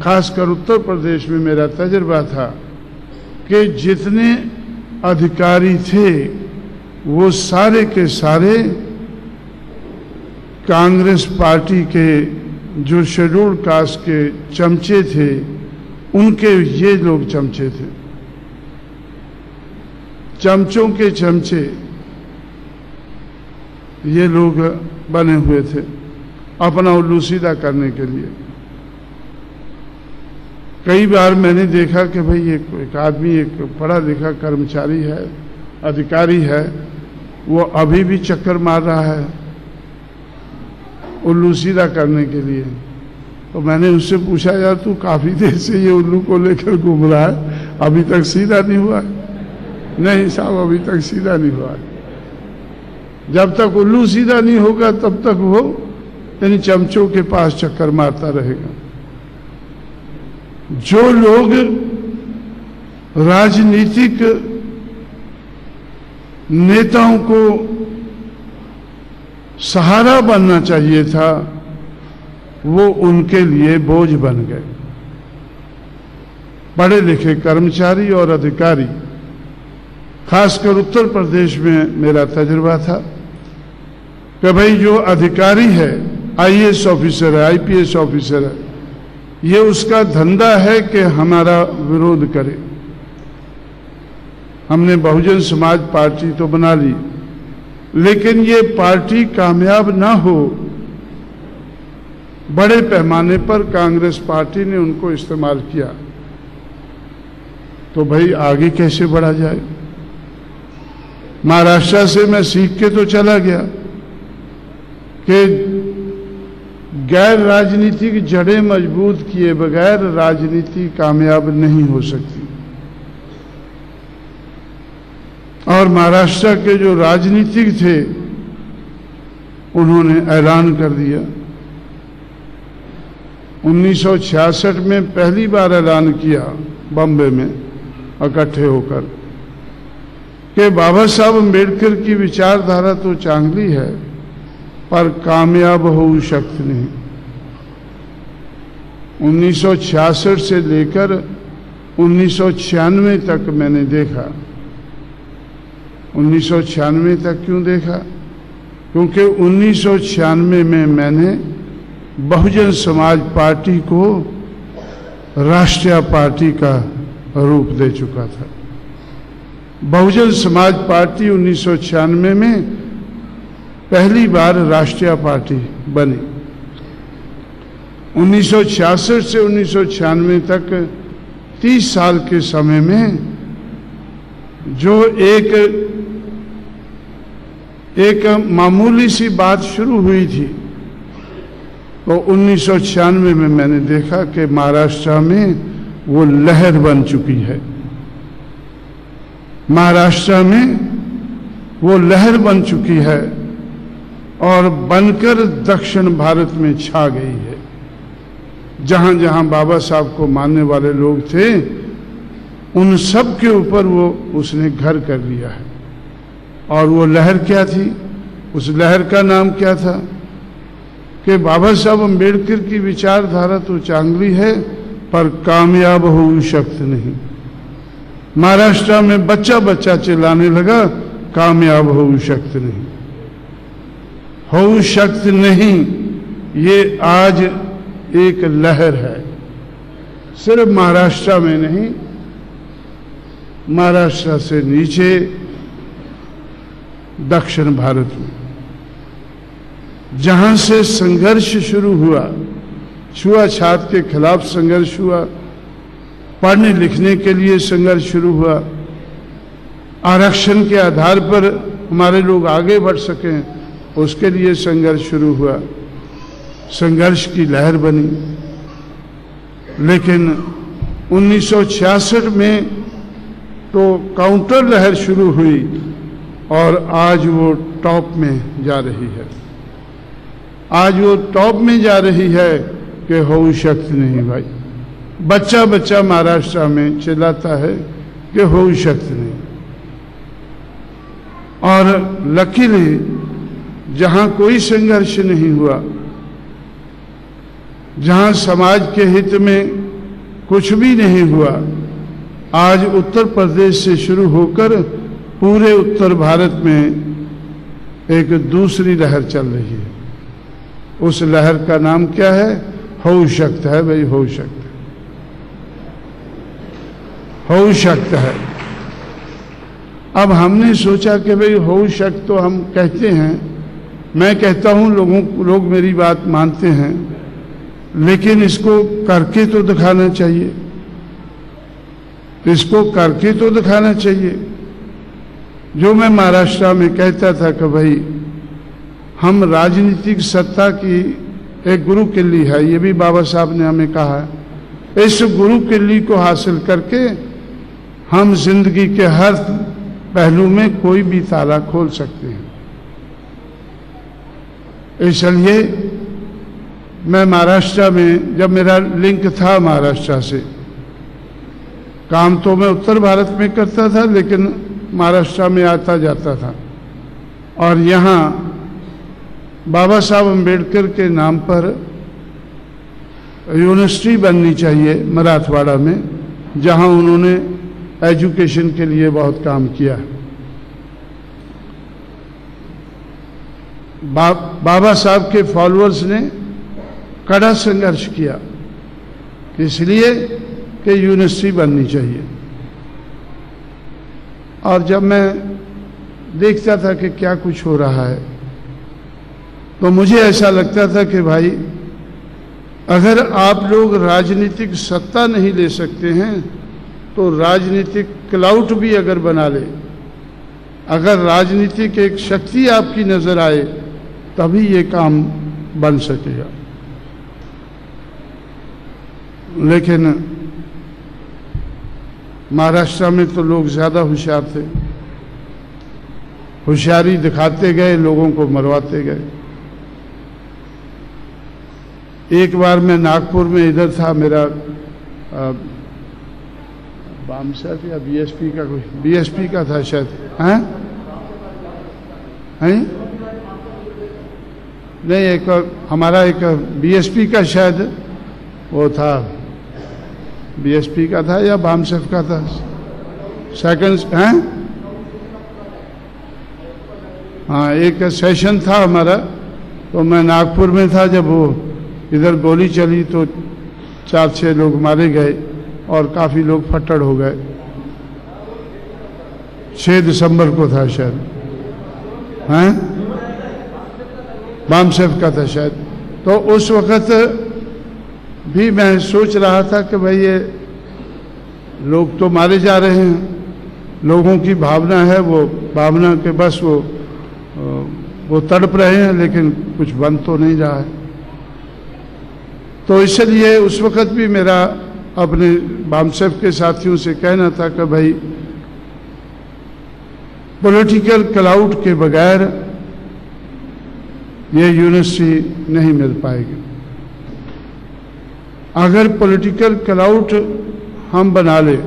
खासकर उत्तर प्रदेश में मेरा तजुर्बा था कि जितने अधिकारी थे वो सारे के सारे कांग्रेस पार्टी के जो शेड्यूल्ड कास्ट के चमचे थे, उनके ये लोग चमचे थे, चमचों के चमचे ये लोग बने हुए थे अपना उल्लू सीधा करने के लिए। कई बार मैंने देखा कि भाई एक आदमी, एक पढ़ा लिखा कर्मचारी है, अधिकारी है, वो अभी भी चक्कर मार रहा है उल्लू सीधा करने के लिए। तो मैंने उससे पूछा, यार तू काफी देर से ये उल्लू को लेकर घूम रहा है, अभी तक सीधा नहीं हुआ? नहीं साहब, अभी तक सीधा नहीं हुआ। जब तक उल्लू सीधा नहीं होगा तब तक वो यानी चमचों के पास चक्कर मारता रहेगा। जो लोग राजनीतिक नेताओं को सहारा बनना चाहिए था, वो उनके लिए बोझ बन गए। पढ़े लिखे कर्मचारी और अधिकारी, खासकर उत्तर प्रदेश में मेरा तजुर्बा था कि भाई जो अधिकारी है, आईएएस ऑफिसर है, आईपीएस ऑफिसर है, ये उसका धंधा है कि हमारा विरोध करे। हमने बहुजन समाज पार्टी तो बना ली, लेकिन ये पार्टी कामयाब ना हो, बड़े पैमाने पर कांग्रेस पार्टी ने उनको इस्तेमाल किया, तो भाई आगे कैसे बढ़ा जाए? महाराष्ट्र से मैं सीख के तो चला गया कि गैर राजनीतिक जड़ें मजबूत किए बगैर राजनीति कामयाब नहीं हो सकती। और महाराष्ट्र के जो राजनीतिक थे उन्होंने ऐलान कर दिया। 1966 में पहली बार ऐलान किया बॉम्बे में इकट्ठे होकर कि बाबा साहब अम्बेडकर की विचारधारा तो चांगली है पर कामयाब हो शक्त नहीं। 1966 से लेकर 1996 तक मैंने देखा। 1996 तक क्यों देखा? क्योंकि 1996 में मैंने बहुजन समाज पार्टी को राष्ट्रीय पार्टी का रूप दे चुका था। बहुजन समाज पार्टी 1996 में पहली बार राष्ट्रीय पार्टी बनी। 1966 से 1996 तक 30 साल के समय में जो एक मामूली सी बात शुरू हुई थी, तो 1996 में मैंने देखा कि महाराष्ट्र में वो लहर बन चुकी है। महाराष्ट्र में वो लहर बन चुकी है और बनकर दक्षिण भारत में छा गई है। जहां जहां बाबा साहब को मानने वाले लोग थे, उन सब के ऊपर वो उसने घर कर लिया है। और वो लहर क्या थी? उस लहर का नाम क्या था कि बाबा साहब अम्बेडकर की विचारधारा तो चांगली है पर कामयाब हो शक्त नहीं। महाराष्ट्र में बच्चा बच्चा चिल्लाने लगा, कामयाब हो शक्त नहीं, हो शक्त नहीं। ये आज एक लहर है, सिर्फ महाराष्ट्र में नहीं, महाराष्ट्र से नीचे दक्षिण भारत में जहां से संघर्ष शुरू हुआ, छुआछूत के खिलाफ संघर्ष हुआ, पढ़ने लिखने के लिए संघर्ष शुरू हुआ, आरक्षण के आधार पर हमारे लोग आगे बढ़ सकें, उसके लिए संघर्ष शुरू हुआ, संघर्ष की लहर बनी। लेकिन 1966 में तो काउंटर लहर शुरू हुई और आज वो टॉप में जा रही है। आज वो टॉप में जा रही है कि हो शक्त नहीं। भाई बच्चा बच्चा महाराष्ट्र में चिल्लाता है कि हो शक्त नहीं। और लकीली जहां कोई संघर्ष नहीं हुआ, जहां समाज के हित में कुछ भी नहीं हुआ। आज उत्तर प्रदेश से शुरू होकर पूरे उत्तर भारत में एक दूसरी लहर चल रही है। उस लहर का नाम क्या है? हो शक्त है भाई, हो शक्त, हो शक्त है। अब हमने सोचा कि भाई हो शक्त तो हम कहते हैं, मैं कहता हूं, लोग मेरी बात मानते हैं, लेकिन इसको करके तो दिखाना चाहिए, इसको करके तो दिखाना चाहिए। जो मैं महाराष्ट्र में कहता था कि भाई हम राजनीतिक सत्ता की एक गुरु किल्ली है, ये भी बाबा साहब ने हमें कहा है, इस गुरु किल्ली को हासिल करके हम जिंदगी के हर पहलू में कोई भी ताला खोल सकते हैं। इसलिए मैं महाराष्ट्र में, जब मेरा लिंक था महाराष्ट्र से, काम तो मैं उत्तर भारत में करता था लेकिन महाराष्ट्र में आता जाता था, और यहाँ बाबा साहब अम्बेडकर के नाम पर यूनिवर्सिटी बननी चाहिए मराठवाड़ा में, जहाँ उन्होंने एजुकेशन के लिए बहुत काम किया। बाबा साहब के फॉलोअर्स ने कड़ा संघर्ष किया, इसलिए कि यूनिवर्सिटी बननी चाहिए। और जब मैं देखता था कि क्या कुछ हो रहा है, तो मुझे ऐसा लगता था कि भाई अगर आप लोग राजनीतिक सत्ता नहीं ले सकते हैं तो राजनीतिक क्लाउट भी अगर बना ले, अगर राजनीतिक एक शक्ति आपकी नजर आए, तभी ये काम बन सकेगा। लेकिन महाराष्ट्र में तो लोग ज्यादा होशियार थे, होशियारी दिखाते गए, लोगों को मरवाते गए। एक बार मैं नागपुर में इधर था, मेरा बामसेफ या बीएसपी का, कोई बीएसपी का था शायद, हैं नहीं, एक हमारा एक बीएसपी का शायद वो था, बीएसपी का था या बामसेफ का था, सेकंड, हैं, हाँ, एक सेशन था हमारा, तो मैं नागपुर में था। जब वो इधर गोली चली तो 4-6 लोग मारे गए और काफी लोग फट्टड़ हो गए। 6 दिसंबर को था शायद, हैं, बामसेफ का था शायद। तो उस वक्त भी मैं सोच रहा था कि भाई ये लोग तो मारे जा रहे हैं, लोगों की भावना है, वो भावना के बस वो तड़प रहे हैं, लेकिन कुछ बन तो नहीं रहा है। तो इसलिए उस वक्त भी मेरा अपने बामसेफ के साथियों से कहना था कि भाई पॉलिटिकल क्लाउड के बगैर ये यूनिवर्सिटी नहीं मिल पाएगी। अगर पॉलिटिकल क्लाउड हम बना लें